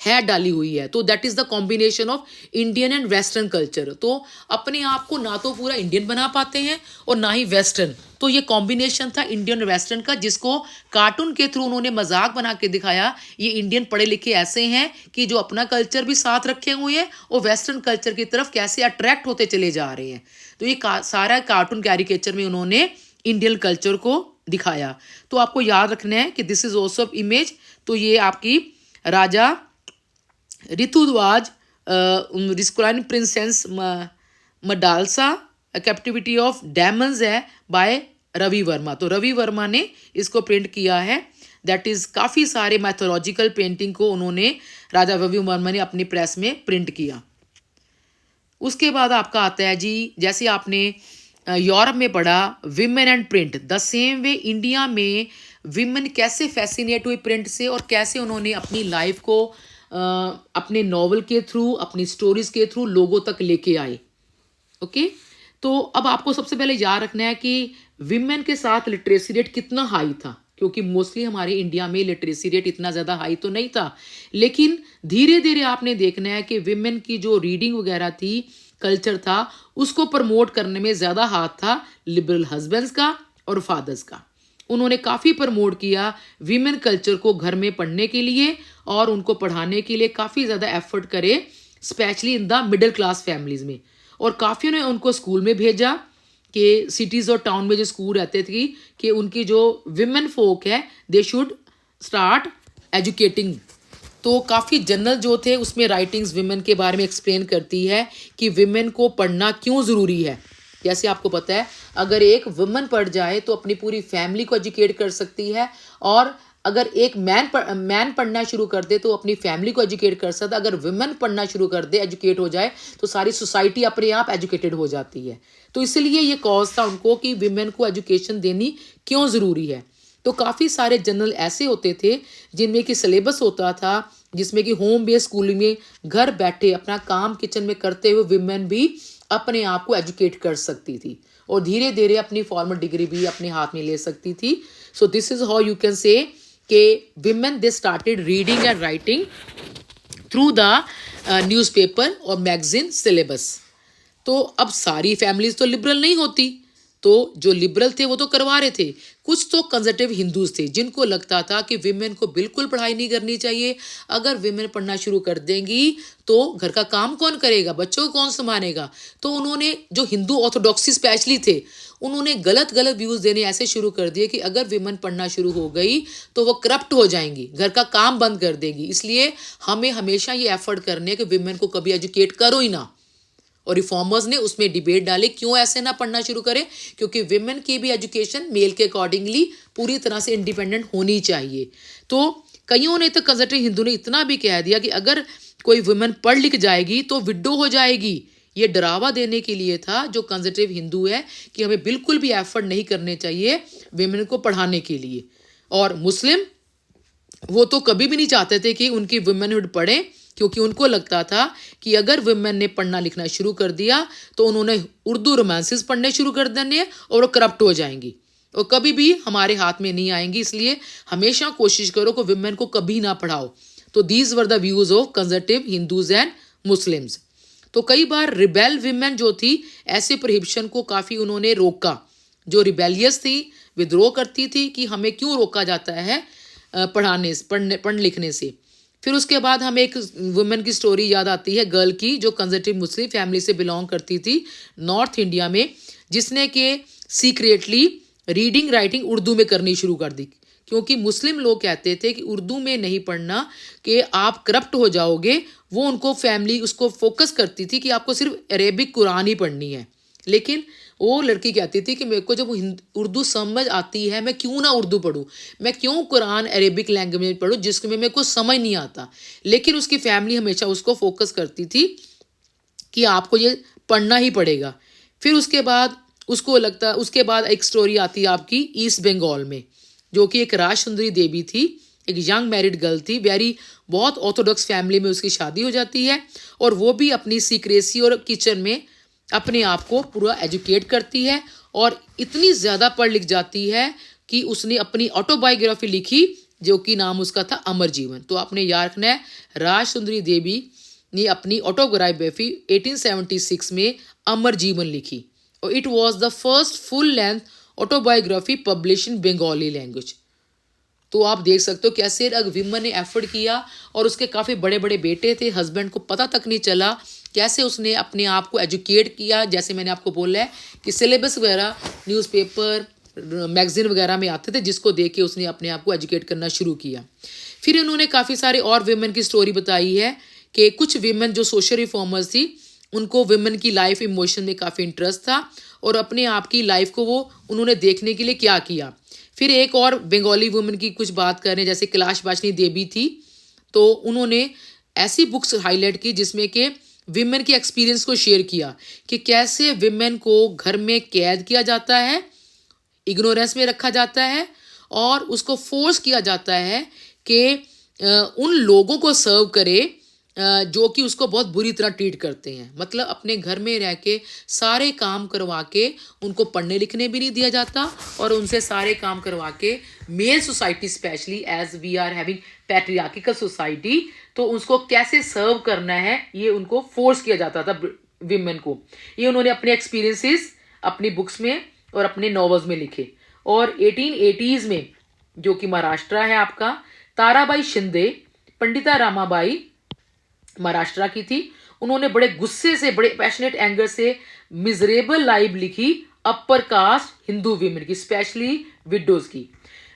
हैट डाली हुई है। तो that is the combination of Indian and western culture. तो अपने आप को ना तो पूरा इंडियन बना पाते हैं और ना ही वेस्टर्न, तो ये कॉम्बिनेशन था इंडियन और वेस्टर्न का, जिसको कार्टून के थ्रू उन्होंने मजाक बना के दिखाया। ये इंडियन पढ़े लिखे ऐसे हैं कि जो अपना कल्चर भी साथ रखे हुए हैं और वेस्टर्न कल्चर की तरफ कैसे अट्रैक्ट होते चले जा रहे हैं। तो ये सारा कार्टून कैरिकेचर में उन्होंने इंडियन कल्चर को दिखाया। तो आपको याद रखना है कि दिस इज ऑल्सो इमेज। तो ये आपकी Raja Ritudhwaj rescuing princess Madalasa captivity of demons है बाय रवि वर्मा। तो रवि वर्मा ने इसको प्रिंट किया है। दैट इज़ काफ़ी सारे मैथोलॉजिकल पेंटिंग को उन्होंने राजा रवि वर्मा ने अपनी प्रेस में प्रिंट किया। उसके बाद आपका आता है जी, जैसे आपने यूरोप में पढ़ा women and print, the same way India में विमेन कैसे फैसिनेट हुई प्रिंट से और कैसे उन्होंने अपनी लाइफ को अपने नॉवल के थ्रू, अपनी स्टोरीज के थ्रू लोगों तक लेके आए। ओके, तो अब आपको सबसे पहले याद रखना है कि विमेन के साथ लिटरेसी रेट कितना हाई था, क्योंकि मोस्टली हमारे इंडिया में लिटरेसी रेट इतना ज़्यादा हाई तो नहीं था, लेकिन धीरे धीरे आपने देखना है कि विमेन की जो रीडिंग वगैरह थी, कल्चर था, उसको प्रमोट करने में ज़्यादा हाथ था लिबरल हस्बैंड्स का और फादर्स का। उन्होंने काफ़ी प्रमोट किया विमेन कल्चर को घर में पढ़ने के लिए और उनको पढ़ाने के लिए काफ़ी ज़्यादा एफर्ट करे, specially in the middle class families में। और काफ़ी ने उनको स्कूल में भेजा कि सिटीज़ और टाउन में जो स्कूल रहते थे कि उनकी जो विमेन फोक है दे शुड स्टार्ट एजुकेटिंग। तो काफ़ी जर्नल जो थे उसमें राइटिंग्स विमेन के बारे में एक्सप्लेन करती है कि विमेन को पढ़ना क्यों ज़रूरी है। जैसे आपको पता है अगर एक वुमन पढ़ जाए तो अपनी पूरी फैमिली को एजुकेट कर सकती है, और अगर एक मैन पढ़ना शुरू कर दे तो अपनी फैमिली को एजुकेट कर सकता है। अगर वुमेन पढ़ना शुरू कर दे, एजुकेट हो जाए, तो सारी सोसाइटी अपने आप एजुकेटेड हो जाती है। तो इसलिए ये कॉज था उनको कि विमेन को एजुकेशन देनी क्यों ज़रूरी है। तो काफ़ी सारे जर्नल ऐसे होते थे जिनमें कि सिलेबस होता था, जिसमें कि होम बेस्ड स्कूलिंग में घर बैठे अपना काम किचन में करते हुए विमेन भी अपने आप को एजुकेट कर सकती थी और धीरे धीरे अपनी फॉर्मल डिग्री भी अपने हाथ में ले सकती थी। So this is how you can say कि women they started reading and writing through the newspaper और मैगजीन सिलेबस। तो अब सारी फैमिलीज तो लिबरल नहीं होती, तो जो लिबरल थे वो तो करवा रहे थे। कुछ तो कंजर्वेटिव हिंदूज थे जिनको लगता था कि विमेन को बिल्कुल पढ़ाई नहीं करनी चाहिए। अगर विमेन पढ़ना शुरू कर देंगी तो घर का काम कौन करेगा, बच्चों को कौन संभालेगा। तो उन्होंने जो हिंदू ऑर्थोडॉक्सी स्पेशली थे, उन्होंने गलत व्यूज़ देने ऐसे शुरू कर दिए कि अगर विमेन पढ़ना शुरू हो गई तो वो करप्ट हो जाएंगी, घर का काम बंद कर देगी। इसलिए हमें हमेशा ये एफर्ट करने कि विमेन को कभी एजुकेट करो ही ना। और रिफॉर्मर्स ने उसमें डिबेट डाले क्यों ऐसे ना पढ़ना शुरू करें, क्योंकि विमेन की भी एजुकेशन मेल के अकॉर्डिंगली पूरी तरह से इंडिपेंडेंट होनी चाहिए। तो कईयों ने तो कंजर्वेटिव हिंदू ने इतना भी कह दिया कि अगर कोई वुमेन पढ़ लिख जाएगी तो विडो हो जाएगी। ये डरावा देने के लिए था जो कंजर्वेटिव हिंदू है कि हमें बिल्कुल भी एफर्ट नहीं करने चाहिए विमेन को पढ़ाने के लिए। और मुस्लिम वो तो कभी भी नहीं चाहते थे कि उनकी वुमेनहुड पढ़े, क्योंकि उनको लगता था कि अगर वुमेन ने पढ़ना लिखना शुरू कर दिया तो उन्होंने उर्दू रोमांसेस पढ़ने शुरू कर देने और वो करप्ट हो जाएंगी और कभी भी हमारे हाथ में नहीं आएंगी। इसलिए हमेशा कोशिश करो कि वुमेन को कभी ना पढ़ाओ। तो these were the views of conservative Hindus and Muslims. तो कई बार रिबेल विमेन जो थी ऐसे प्रोहिबिशन को काफ़ी उन्होंने रोका, जो रिबेलियस थी, विद्रोह करती थी कि हमें क्यों रोका जाता है पढ़ लिखने से। फिर उसके बाद हमें एक वुमेन की स्टोरी याद आती है, गर्ल की, जो कंजर्वेटिव मुस्लिम फैमिली से बिलोंग करती थी नॉर्थ इंडिया में, जिसने कि सीक्रेटली रीडिंग राइटिंग उर्दू में करनी शुरू कर दी, क्योंकि मुस्लिम लोग कहते थे कि उर्दू में नहीं पढ़ना कि आप करप्ट हो जाओगे। वो उनको फैमिली उसको फोकस करती थी कि आपको सिर्फ अरेबिक कुरान ही पढ़नी है। लेकिन वो लड़की कहती थी कि मेरे को जब उर्दू समझ आती है, मैं क्यों ना उर्दू पढ़ूँ, मैं क्यों कुरान अरेबिक लैंग्वेज में पढ़ूँ जिसमें मेरे को समझ नहीं आता। लेकिन उसकी फैमिली हमेशा उसको फोकस करती थी कि आपको ये पढ़ना ही पड़ेगा। फिर उसके बाद उसको लगता, उसके बाद एक स्टोरी आती है आपकी ईस्ट बंगाल में, जो कि एक राज सुंदरी देवी थी, एक यंग मैरिड गर्ल थी, बहुत ऑर्थोडॉक्स फैमिली में उसकी शादी हो जाती है, और वो भी अपनी सीक्रेसी और किचन में अपने आप को पूरा एजुकेट करती है, और इतनी ज़्यादा पढ़ लिख जाती है कि उसने अपनी ऑटोबायोग्राफी लिखी, जो कि नाम उसका था अमर जीवन। तो आपने याद रखना है, राज सुंदरी देवी ने अपनी ऑटोबायोग्राफी 1876 में अमर जीवन लिखी, और it was the first full length autobiography publish in Bengali language. तो आप देख सकते हो कैसे एक विमन ने एफर्ट किया, और उसके काफ़ी बड़े बड़े बेटे थे, हस्बैंड को पता तक नहीं चला कैसे उसने अपने आप को एजुकेट किया। जैसे मैंने आपको बोला है कि सिलेबस वगैरह न्यूज़पेपर मैगजीन वगैरह में आते थे, जिसको देख के उसने अपने आप को एजुकेट करना शुरू किया। फिर इन्होंने काफ़ी सारे और विमेन की स्टोरी बताई है कि कुछ विमेन जो सोशल रिफॉर्मर्स थी, उनको विमेन की लाइफ इमोशन में काफ़ी इंटरेस्ट था, और अपने आप की लाइफ को वो उन्होंने देखने के लिए क्या किया। फिर एक और बंगाली वुमेन की कुछ बात करें, जैसे कैलाश बाशनी देवी थी, तो उन्होंने ऐसी बुक्स हाईलाइट की जिसमें कि विमेन के एक्सपीरियंस को शेयर किया कि कैसे विमेन को घर में कैद किया जाता है, इग्नोरेंस में रखा जाता है, और उसको फोर्स किया जाता है कि उन लोगों को सर्व करे जो कि उसको बहुत बुरी तरह ट्रीट करते हैं। मतलब अपने घर में रह के सारे काम करवा के उनको पढ़ने लिखने भी नहीं दिया जाता, और उनसे सारे काम करवा के male society specially as we are having patriarchal society, तो उसको कैसे सर्व करना है ये उनको फोर्स किया जाता था विमेन को। ये उन्होंने अपने एक्सपीरियंसेस अपनी बुक्स में और अपने नॉवेल्स में लिखे। और 1880s में, जो कि महाराष्ट्र है आपका, ताराबाई शिंदे, पंडिता रामाबाई महाराष्ट्र की थी, उन्होंने बड़े गुस्से से, बड़े पैशनेट एंगर से मिजरेबल लाइफ लिखी अपर कास्ट हिंदू वीमेन की, स्पेशली विडोज की।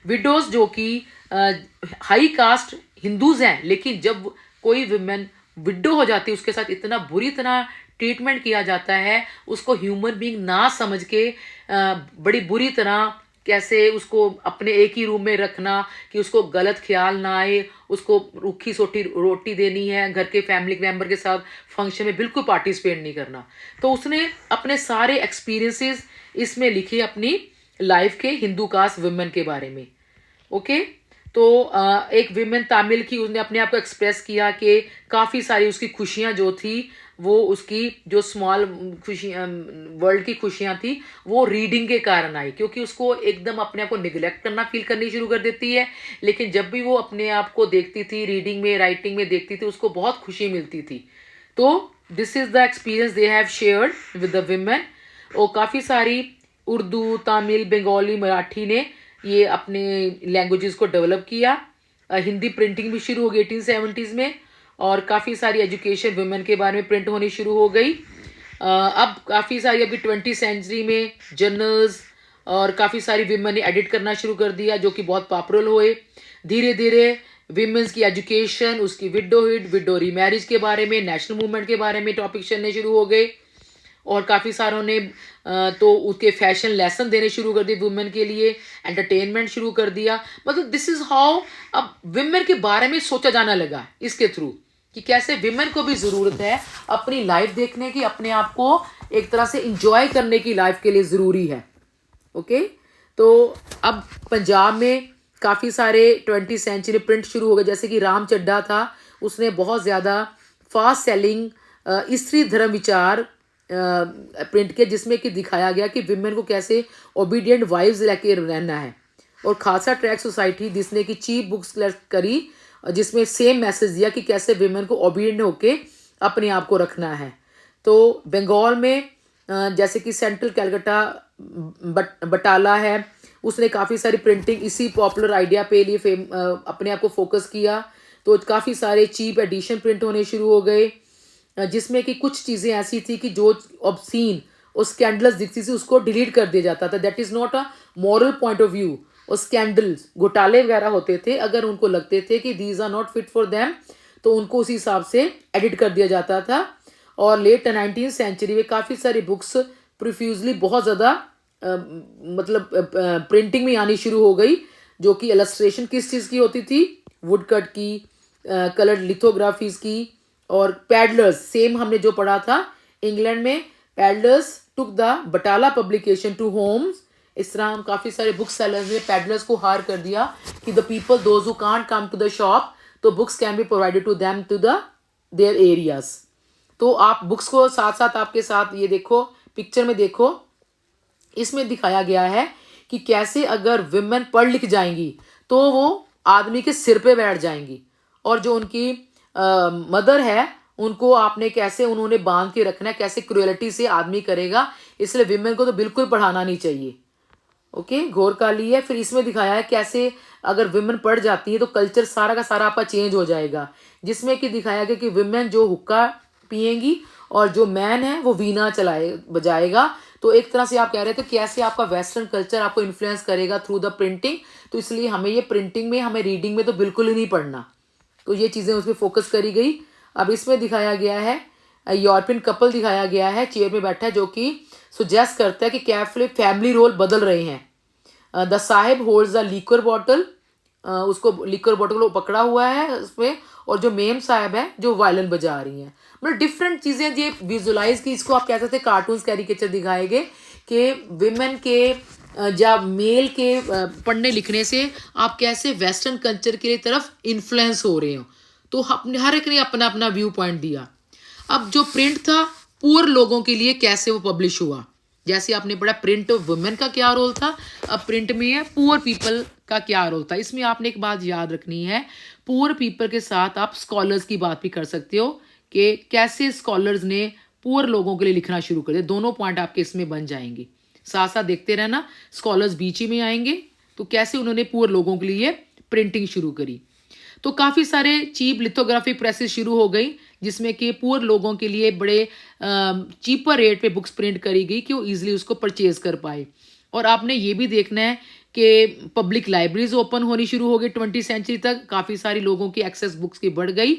विडोज जो कि हाई कास्ट हिंदूज हैं, लेकिन जब कोई विमेन विडो हो जाती है, उसके साथ इतना बुरी तरह ट्रीटमेंट किया जाता है, उसको ह्यूमन बीइंग ना समझ के बड़ी बुरी तरह कैसे उसको अपने एक ही रूम में रखना कि उसको गलत ख्याल ना आए, उसको रूखी सोटी रोटी देनी है, घर के फैमिली मेम्बर के साथ फंक्शन में बिल्कुल पार्टिसिपेट नहीं करना। तो उसने अपने सारे एक्सपीरियंसेस इसमें लिखे अपनी लाइफ के हिंदू कास्ट वुमेन के बारे में। ओके, तो एक विमेन तामिल की, उसने अपने आप को एक्सप्रेस किया कि काफ़ी सारी उसकी खुशियाँ जो थी, वो उसकी जो स्मॉल खुशियाँ, वर्ल्ड की खुशियाँ थी, वो रीडिंग के कारण आई, क्योंकि उसको एकदम अपने आप को निगलेक्ट करना फील करनी शुरू कर देती है। लेकिन जब भी वो अपने आप को देखती थी, रीडिंग में, राइटिंग में देखती थी, उसको बहुत खुशी मिलती थी। तो this is the experience they have shared with the women. और काफ़ी सारी उर्दू, तमिल, बंगाली, मराठी ने ये अपने लैंग्वेजेस को डेवलप किया। हिंदी प्रिंटिंग भी शुरू हो गई 1870s में, और काफ़ी सारी एजुकेशन वुमेन के बारे में प्रिंट होनी शुरू हो गई। अब काफ़ी सारी अभी 20वीं सेंचुरी में जर्नल्स और काफ़ी सारी विमेन ने एडिट करना शुरू कर दिया, जो कि बहुत पॉपुलर हुए। धीरे धीरे विमेंस की एजुकेशन, उसकी विडोहुड, विडो रीमैरिज के बारे में, नेशनल मूवमेंट के बारे में टॉपिक चलने शुरू हो गए, और काफ़ी सारों ने तो उसके फैशन लेसन देने शुरू कर दिए वुमेन के लिए, एंटरटेनमेंट शुरू कर दिया। मतलब दिस इज़ हाउ अब विमेन के बारे में सोचा जाना लगा इसके थ्रू, कि कैसे विमेन को भी ज़रूरत है अपनी लाइफ देखने की, अपने आप को एक तरह से इंजॉय करने की लाइफ के लिए ज़रूरी है। ओके, तो अब पंजाब में काफ़ी सारे 20वीं सेंचुरी प्रिंट शुरू हो गए, जैसे कि राम चड्ढा था, उसने बहुत ज़्यादा फास्ट सेलिंग स्त्री धर्म विचार प्रिंट किया, जिसमें कि दिखाया गया कि विमेन को कैसे ओबीडियंट वाइव्स लेके रहना है। और खालसा ट्रैक सोसाइटी जिसने कि चीप बुक्स करी, जिसमें सेम मैसेज दिया कि कैसे विमेन को ओबीडियंट होके अपने आप को रखना है। तो बंगाल में जैसे कि सेंट्रल कैलकाटा बटाला है, उसने काफ़ी सारी प्रिंटिंग इसी पॉपुलर आइडिया पे लिए अपने आप को फोकस किया। तो काफ़ी सारे चीप एडिशन प्रिंट होने शुरू हो गए, जिसमें कि कुछ चीज़ें ऐसी थी कि जो ऑब्सीन और स्कैंडलस दिखती थी उसको डिलीट कर दिया जाता था। That is not a moral point of view. और स्कैंडल्स घोटाले वगैरह होते थे, अगर उनको लगते थे कि these are not fit for them तो उनको उसी हिसाब से एडिट कर दिया जाता था। और लेट 19th सेंचुरी में काफ़ी सारी बुक्स प्रोफ्यूजली बहुत ज़्यादा मतलब प्रिंटिंग में आनी शुरू हो गई, जो कि इलस्ट्रेशन किस चीज़ की होती थी, वुड कट की, कलर्ड लिथोग्राफीज की। और पैडलर्स, सेम हमने जो पढ़ा था इंग्लैंड में, peddlers took the Batala publication to homes. इस तरह हम काफ़ी सारे बुक सेलर्स ने पैडलर्स को हायर कर दिया कि the people those who can't come to the shop, तो books can be provided to them to the their areas. तो आप बुक्स को साथ साथ आपके साथ ये देखो, पिक्चर में देखो, इसमें दिखाया गया है कि कैसे अगर विमेन पढ़ लिख जाएंगी तो वो आदमी के सिर पे बैठ जाएंगी, और जो उनकी मदर है उनको आपने कैसे उन्होंने बांध के रखना है, कैसे क्रुएलिटी से आदमी करेगा, इसलिए विमेन को तो बिल्कुल पढ़ाना नहीं चाहिए। ओके, घोर काली है। फिर इसमें दिखाया है कैसे अगर विमेन पढ़ जाती है तो कल्चर सारा का सारा आपका चेंज हो जाएगा, जिसमें कि दिखाया गया कि विमेन जो हुक्का पिएंगी और जो मैन है वो वीणा बजाएगा। तो एक तरह से आप कह रहे थे कैसे आपका वेस्टर्न कल्चर आपको इन्फ्लुएंस करेगा थ्रू द प्रिंटिंग। तो इसलिए हमें ये प्रिंटिंग में, हमें रीडिंग में तो बिल्कुल ही नहीं पढ़ना। तो ये चीज़ें उस पर फोकस करी गई। अब इसमें दिखाया गया है यूरोपियन कपल दिखाया गया है, चेयर में बैठा है, जो कि सुजेस्ट करता है कि कैफे फैमिली रोल बदल रहे हैं। The Sahib holds the liquor bottle, उसको लीकर बॉटल को पकड़ा हुआ है उसमें, और जो मेम साहब है जो वायलिन बजा रही हैं। मतलब डिफरेंट चीज़ें ये विजुलाइज की, इसको आप कह सकते हैं कार्टून्स कैरिकेचर दिखाए गए कि विमेन के या मेल के पढ़ने लिखने से आप कैसे वेस्टर्न कल्चर के तरफ इन्फ्लुएंस हो रहे हो। तो अपने हर एक ने अपना अपना व्यू पॉइंट दिया। अब जो प्रिंट था पुअर लोगों के लिए कैसे वो पब्लिश हुआ, जैसे आपने पढ़ा प्रिंट वुमेन का क्या रोल था, अब प्रिंट में है पुअर पीपल का क्या रोल था। इसमें आपने एक बात याद रखनी है, पुअर पीपल के साथ आप स्कॉलर्स की बात भी कर सकते हो कि कैसे स्कॉलर्स ने पुअर लोगों के लिए लिखना शुरू कर दिया। दोनों पॉइंट आपके इसमें बन जाएंगे, साथ साथ देखते रहना। स्कॉलर्स बीच ही में आएंगे, तो कैसे उन्होंने पुअर लोगों के लिए प्रिंटिंग शुरू करी। तो काफ़ी सारे चीप लिथोग्राफी प्रेसेस शुरू हो गई, जिसमें कि पुअर लोगों के लिए बड़े चीपर रेट पे बुक्स प्रिंट करी गई कि वो ईजिली उसको परचेज कर पाए। और आपने ये भी देखना है कि पब्लिक लाइब्रेरीज ओपन होनी शुरू हो गई 20th सेंचुरी तक, काफ़ी सारी लोगों की एक्सेस बुक्स की बढ़ गई।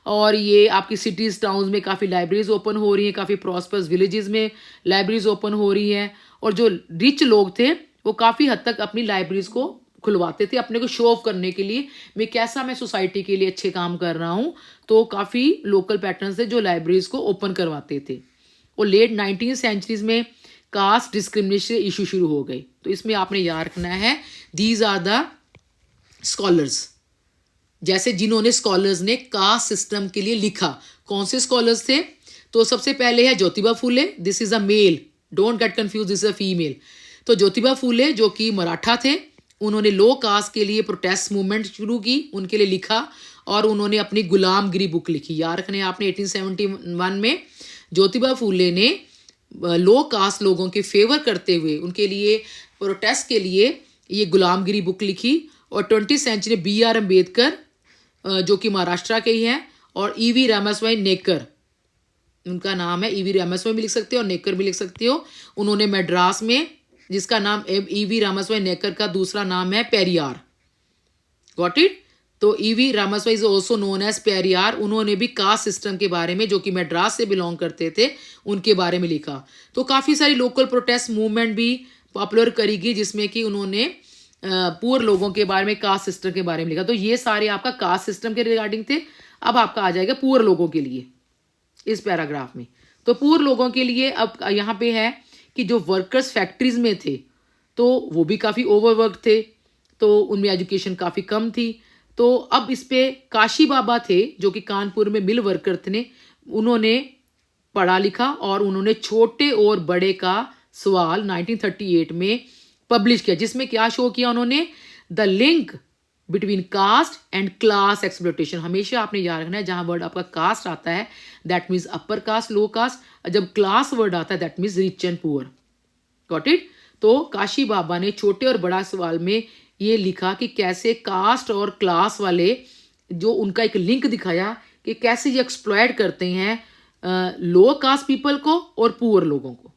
और ये आपकी सिटीज़ टाउन्स में काफ़ी लाइब्रेरीज ओपन हो रही हैं, काफ़ी प्रॉस्पर्स विलेजेस में लाइब्रेरीज ओपन हो रही हैं। और जो रिच लोग थे वो काफ़ी हद तक अपनी लाइब्रेरीज को खुलवाते थे अपने को शो ऑफ करने के लिए, मैं सोसाइटी के लिए अच्छे काम कर रहा हूँ। तो काफ़ी लोकल पैटर्न्स थे जो लाइब्रेरीज को ओपन करवाते थे। और लेट 19th सेंचुरीज में कास्ट डिस्क्रिमिनेशन इशू शुरू हो गए। तो इसमें आपने याद रखना है, दीज आर द स्कॉलर्स, जैसे जिन्होंने स्कॉलर्स ने कास्ट सिस्टम के लिए लिखा। कौन से स्कॉलर्स थे? तो सबसे पहले है Jyotiba Phule, this is a male, don't get confuse, this is a female. तो ज्योतिबा फूले जो कि मराठा थे, उन्होंने लो कास्ट के लिए प्रोटेस्ट मूवमेंट शुरू की, उनके लिए लिखा, और उन्होंने अपनी गुलामगिरी बुक लिखी। याद रखने आपने 1871 में ज्योतिबा फूले ने लो कास्ट लोगों के फेवर करते हुए उनके लिए प्रोटेस्ट के लिए ये गुलामगिरी बुक लिखी। और 20th सेंचुरी B.R. अम्बेडकर जो कि महाराष्ट्र के ही हैं, और E.V. रामास्वामी नेकर, उनका नाम है E.V. रामास्वामी भी लिख सकते हो और नेकर भी लिख सकते हो। उन्होंने मद्रास में, जिसका नाम E.V. रामास्वामी नेकर का दूसरा नाम है पेरियार, गॉट इट। तो E.V. Ramaswamy is also known as Periyar, उन्होंने भी कास्ट सिस्टम के बारे में, जो कि मद्रास से बिलोंग करते थे, उनके बारे में लिखा। तो काफ़ी सारी लोकल प्रोटेस्ट मूवमेंट भी पॉपुलर करी गई, जिसमें कि उन्होंने पुअर लोगों के बारे में, कास्ट सिस्टम के बारे में लिखा। तो ये सारे आपका कास्ट सिस्टम के रिगार्डिंग थे। अब आपका आ जाएगा पुअर लोगों के लिए इस पैराग्राफ में। तो पुअर लोगों के लिए अब यहाँ पे है कि जो वर्कर्स फैक्ट्रीज में थे तो वो भी काफ़ी ओवरवर्क थे, तो उनमें एजुकेशन काफ़ी कम थी। तो अब इस पे काशी बाबा थे जो कि कानपुर में मिल वर्कर थे, उन्होंने पढ़ा लिखा और उन्होंने छोटे और बड़े का सवाल 1938 में पब्लिश किया, जिसमें क्या शो किया उन्होंने, the link between caste and class exploitation. हमेशा आपने याद रखना है जहाँ वर्ड आपका कास्ट आता है that means upper caste, low caste, जब क्लास वर्ड आता है that means rich and poor. Got it. तो काशी बाबा ने छोटे और बड़ा सवाल में ये लिखा कि कैसे कास्ट और क्लास वाले, जो उनका एक लिंक दिखाया कि कैसे ये एक्सप्लॉयट करते हैं लो कास्ट पीपल को और पुअर लोगों को,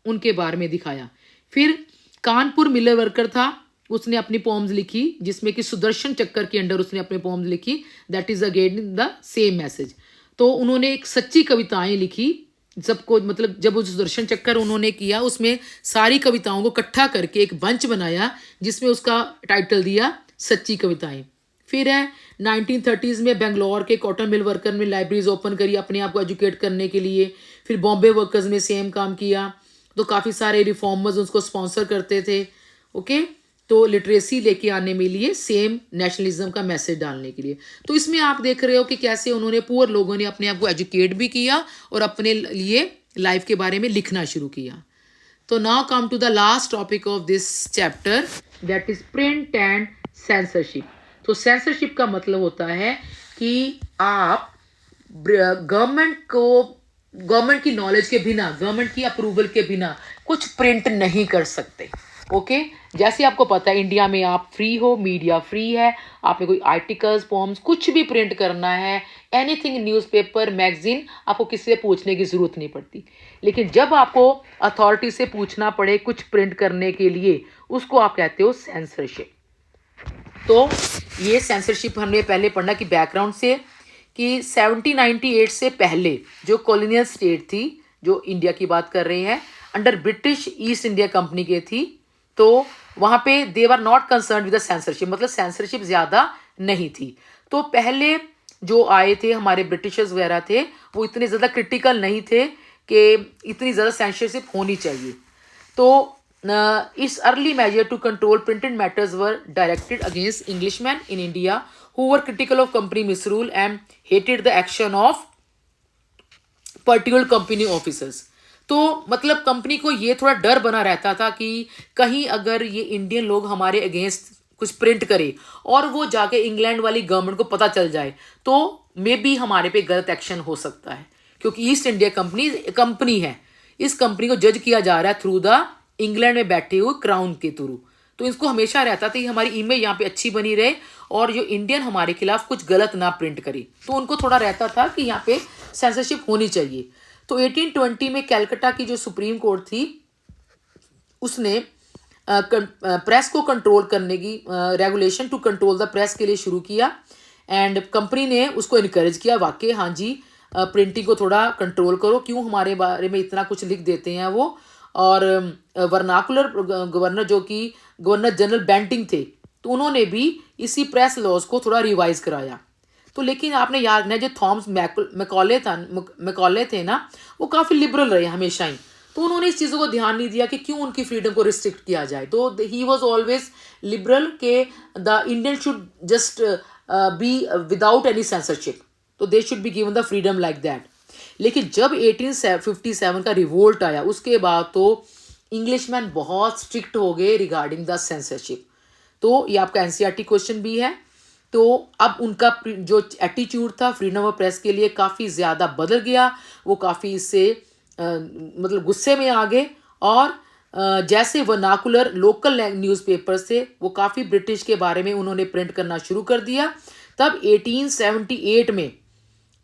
उनके बारे में दिखाया। फिर कानपुर मिलर वर्कर था, उसने अपनी पोम्स लिखी जिसमें कि सुदर्शन चक्कर के अंडर उसने अपनी पोम्स लिखी, that is again the same message. तो उन्होंने एक सच्ची कविताएं लिखी सबको, मतलब जब वो सुदर्शन चक्कर उन्होंने किया उसमें सारी कविताओं को इकट्ठा करके एक बंच बनाया जिसमें उसका टाइटल दिया सच्ची कविताएं। फिर है 1930s में बेंगलोर के कॉटन मिल वर्कर में लाइब्रेरीज ओपन करी अपने आप को एजुकेट करने के लिए। फिर बॉम्बे वर्कर्स में सेम काम किया, तो काफ़ी सारे रिफॉर्मर्स उसको स्पॉन्सर करते थे। ओके, तो लिटरेसी लेके आने में लिए, सेम नेशनलिज्म का मैसेज डालने के लिए। तो इसमें आप देख रहे हो कि कैसे उन्होंने पुअर लोगों ने अपने आप को एजुकेट भी किया और अपने लिए लाइफ के बारे में लिखना शुरू किया। तो now come to the last topic of this chapter, that is print and censorship. तो सेंसरशिप का मतलब होता है कि आप गवर्नमेंट की नॉलेज के बिना, गवर्नमेंट की अप्रूवल के बिना कुछ प्रिंट नहीं कर सकते। ओके, जैसे आपको पता है इंडिया में आप फ्री हो, मीडिया फ्री है, आपने कोई आर्टिकल्स, पोम्स कुछ भी प्रिंट करना है, एनीथिंग, न्यूज़पेपर, मैगजीन, आपको किसी से पूछने की ज़रूरत नहीं पड़ती। लेकिन जब आपको अथॉरिटी से पूछना पड़े कुछ प्रिंट करने के लिए, उसको आप कहते हो सेंसरशिप। तो ये सेंसरशिप हमने पहले पढ़ना कि बैकग्राउंड से, कि 1798 से पहले जो कॉलोनियल स्टेट थी, जो इंडिया की बात कर रहे हैं, under British East India Company के थी, तो वहाँ पे they were not concern with the censorship, मतलब सेंसरशिप ज़्यादा नहीं थी। तो पहले जो आए थे हमारे ब्रिटिशर्स वगैरह थे, वो इतने ज़्यादा क्रिटिकल नहीं थे कि इतनी ज़्यादा सेंसरशिप होनी चाहिए। तो its early measure to control printed matters were directed against Englishmen in India who were critical of company misrule and hated the action of particular company officers। तो मतलब कंपनी को ये थोड़ा डर बना रहता था कि कहीं अगर ये इंडियन लोग हमारे अगेंस्ट कुछ प्रिंट करे और वो जाके इंग्लैंड वाली गवर्नमेंट को पता चल जाए तो मे बी हमारे पे गलत एक्शन हो सकता है, क्योंकि ईस्ट इंडिया कंपनी है, इस कंपनी को जज किया जा रहा है थ्रू द इंग्लैंड में बैठे हुए क्राउन के थ्रू। तो इसको हमेशा रहता था कि हमारी इमेज यहाँ पे अच्छी बनी रहे और जो इंडियन हमारे खिलाफ कुछ गलत ना प्रिंट करे, तो उनको थोड़ा रहता था कि यहाँ पे सेंसरशिप होनी चाहिए। तो 1820 में कैलकाटा की जो सुप्रीम कोर्ट थी उसने प्रेस को कंट्रोल करने की regulation to control the press के लिए शुरू किया एंड कंपनी ने उसको इनकरेज किया, वाकई हाँ जी प्रिंटिंग को थोड़ा कंट्रोल करो, क्यों हमारे बारे में इतना कुछ लिख देते हैं वो। और वर्नाकुलर गवर्नर जो कि गवर्नर जनरल बेंटिंग थे, तो उन्होंने भी इसी प्रेस लॉज को थोड़ा रिवाइज कराया। तो लेकिन आपने याद रखना जो थॉमस मैकॉले थे ना, वो काफ़ी लिबरल रहे हमेशा ही, तो उन्होंने इस चीज़ों को ध्यान नहीं दिया कि क्यों उनकी फ्रीडम को रिस्ट्रिक्ट किया जाए। तो ही वॉज ऑलवेज लिबरल के the Indian should just be without any censorship, तो they should be given the freedom like that. लेकिन जब 1857 का रिवोल्ट आया उसके बाद तो इंग्लिशमैन बहुत स्ट्रिक्ट हो गए रिगार्डिंग द सेंसरशिप। तो ये आपका एनसीईआरटी क्वेश्चन भी है। तो अब उनका जो एटीट्यूड था फ्रीडम ऑफ प्रेस के लिए काफ़ी ज़्यादा बदल गया, वो काफ़ी इससे मतलब गुस्से में आ गए और जैसे वर्नाकुलर लोकल न्यूज़पेपर से वो काफ़ी ब्रिटिश के बारे में उन्होंने प्रिंट करना शुरू कर दिया। तब 1878 में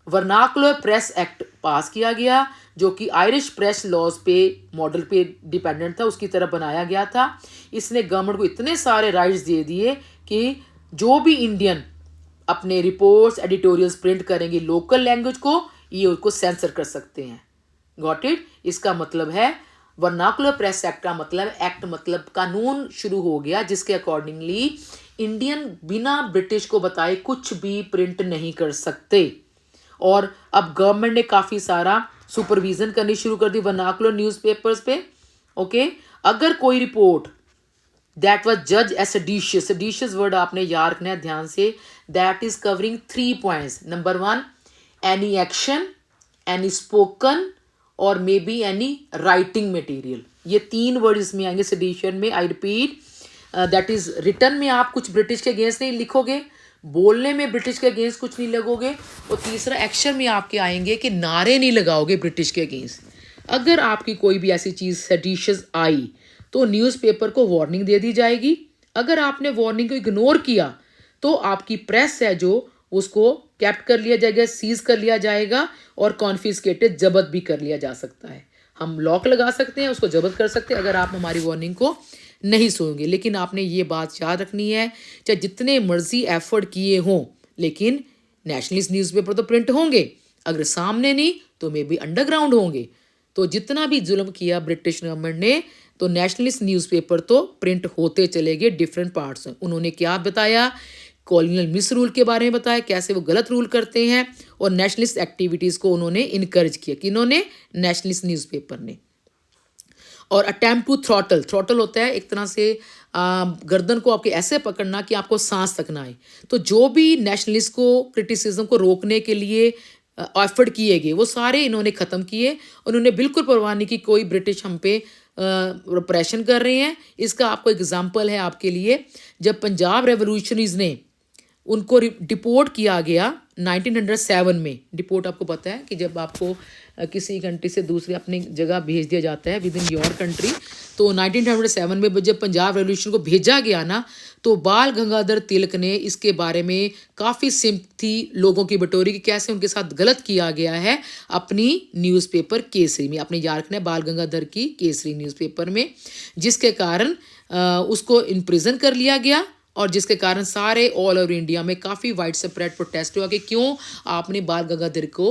वर्नाकुलर प्रेस एक्ट पास किया गया जो कि आयरिश प्रेस लॉज पे मॉडल पे डिपेंडेंट था, उसकी तरफ बनाया गया था। इसने गवर्नमेंट को इतने सारे राइट्स दे दिए कि जो भी इंडियन अपने रिपोर्ट्स एडिटोरियल्स प्रिंट करेंगे लोकल लैंग्वेज को, ये उसको सेंसर कर सकते हैं। Got it. इसका मतलब है वर्नाकुलर प्रेस एक्ट का मतलब कानून शुरू हो गया जिसके अकॉर्डिंगली इंडियन बिना ब्रिटिश को बताए कुछ भी प्रिंट नहीं कर सकते। और अब गवर्नमेंट ने काफ़ी सारा सुपरविजन करनी शुरू कर दी वर्नाकुलर न्यूज़पेपर्स पे। ओके, अगर कोई रिपोर्ट दैट वाज जज एज सेडिशियस वर्ड आपने याद रखना है ध्यान से, that is covering 3 points. Number 1, any action, any spoken और maybe any writing material, ये 3 वर्ड इसमें आएंगे सेडिशन में। I repeat, that is return में आप कुछ ब्रिटिश के अगेंस्ट नहीं लिखोगे, बोलने में ब्रिटिश के अगेंस्ट कुछ नहीं लगोगे, और तीसरा एक्शन में आपके आएंगे कि नारे नहीं लगाओगे ब्रिटिश के अगेंस्ट। अगर आपकी कोई भी ऐसी चीज़ सेडिशियस आई तो न्यूज़पेपर को वार्निंग दे दी जाएगी। अगर आपने वार्निंग को इग्नोर किया तो आपकी प्रेस है जो उसको कैप्ट कर लिया जाएगा, सीज कर लिया जाएगा और कॉन्फिस्केटेड, जब्त भी कर लिया जा सकता है। हम लॉक लगा सकते हैं, उसको जब्त कर सकते हैं अगर आप हमारी वार्निंग को नहीं सुनोगे। लेकिन आपने ये बात याद रखनी है, चाहे जितने मर्जी एफर्ट किए हों, लेकिन नेशनलिस्ट न्यूज़पेपर तो प्रिंट होंगे, अगर सामने नहीं तो मे बी अंडरग्राउंड होंगे। तो जितना भी जुल्म किया ब्रिटिश गवर्नमेंट ने, तो नेशनलिस्ट न्यूज़पेपर तो प्रिंट होते चले गए डिफरेंट पार्ट्स में। उन्होंने क्या बताया, कॉलोनियल मिस रूल के बारे में बताया, कैसे वो गलत रूल करते हैं, और नेशनलिस्ट एक्टिविटीज़ को उन्होंने इनकरेज किया। किन्होंने? नेशनलिस्ट न्यूज़पेपर ने। और अटैम्प्ट टू थ्रॉटल होता है एक तरह से गर्दन को आपके ऐसे पकड़ना कि आपको सांस तक ना आए। तो जो भी नेशनलिस्ट को क्रिटिसिज्म को रोकने के लिए एफर्ट किए गए वो सारे इन्होंने ख़त्म किए। उन्होंने बिल्कुल परवाह नहीं की कोई ब्रिटिश हम पे रिप्रेशन कर रहे हैं। इसका आपको एग्जाम्पल है आपके लिए, जब पंजाब रेवोल्यूशनरीज ने उनको डिपोर्ट किया गया 1907 में। डिपोर्ट आपको पता है कि जब आपको किसी कंट्री से दूसरी अपनी जगह भेज दिया जाता है विद इन योर कंट्री। तो 1907 में जब पंजाब रेवोल्यूशन को भेजा गया ना, तो बाल गंगाधर तिलक ने इसके बारे में काफ़ी सिंपैथी लोगों की बटोरी कि कैसे उनके साथ गलत किया गया है अपनी न्यूज़पेपर केसरी में। आपने याद रखना है बाल गंगाधर की केसरी न्यूज़पेपर में, जिसके कारण उसको इम्प्रिजन कर लिया गया, और जिसके कारण सारे ऑल ओवर इंडिया में काफ़ी वाइड स्प्रेड प्रोटेस्ट हुआ कि क्यों आपने बाल गंगाधर को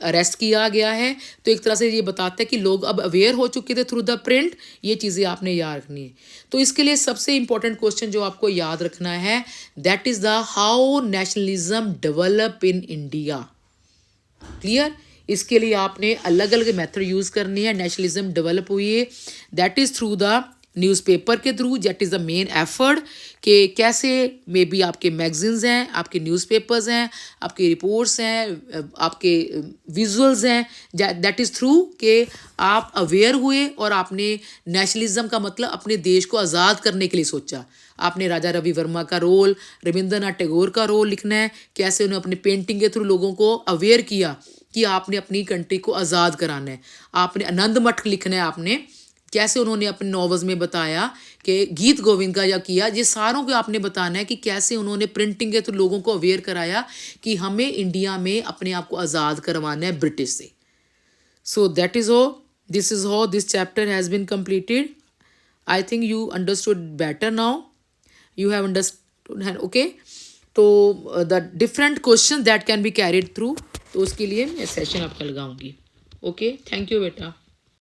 अरेस्ट किया गया है। तो एक तरह से ये बताता है कि लोग अब अवेयर हो चुके थे थ्रू द प्रिंट। ये चीज़ें आपने याद रखनी है। तो इसके लिए सबसे इंपॉर्टेंट क्वेश्चन जो आपको याद रखना है, that is the how nationalism develop in India. Clear? इसके लिए आपने अलग अलग मेथड यूज़ करनी है। नेशनलिज्म डेवलप हुई है, that is through the newspaper के through, that is the main effort कि कैसे मे बी आपके मैगजीन्स हैं, आपके न्यूज़पेपर्स हैं, आपके रिपोर्ट्स हैं, आपके विजुअल्स हैं, दैट इज़ थ्रू कि आप अवेयर हुए और आपने नेशनलिज्म का मतलब अपने देश को आज़ाद करने के लिए सोचा। आपने राजा रवि वर्मा का रोल, रविंद्रनाथ टैगोर का रोल लिखना है, कैसे उन्हें अपने पेंटिंग के थ्रू लोगों को अवेयर किया कि आपने अपनी कंट्री को आज़ाद कराना है। आपने आनंद मठ लिखना है, आपने कैसे उन्होंने अपने नॉवेल्स में बताया कि गीत गोविंद का या किया, ये सारों को आपने बताना है कि कैसे उन्होंने प्रिंटिंग के थ्रू लोगों को अवेयर कराया कि हमें इंडिया में अपने आप को आज़ाद करवाना है ब्रिटिश से। So that is how this chapter has been completed. I think you understood better now, you have understood, okay. तो the different question that can be carried through, तो उसके लिए मैं सेशन आपका लगाऊंगी। ओके, थैंक यू बेटा।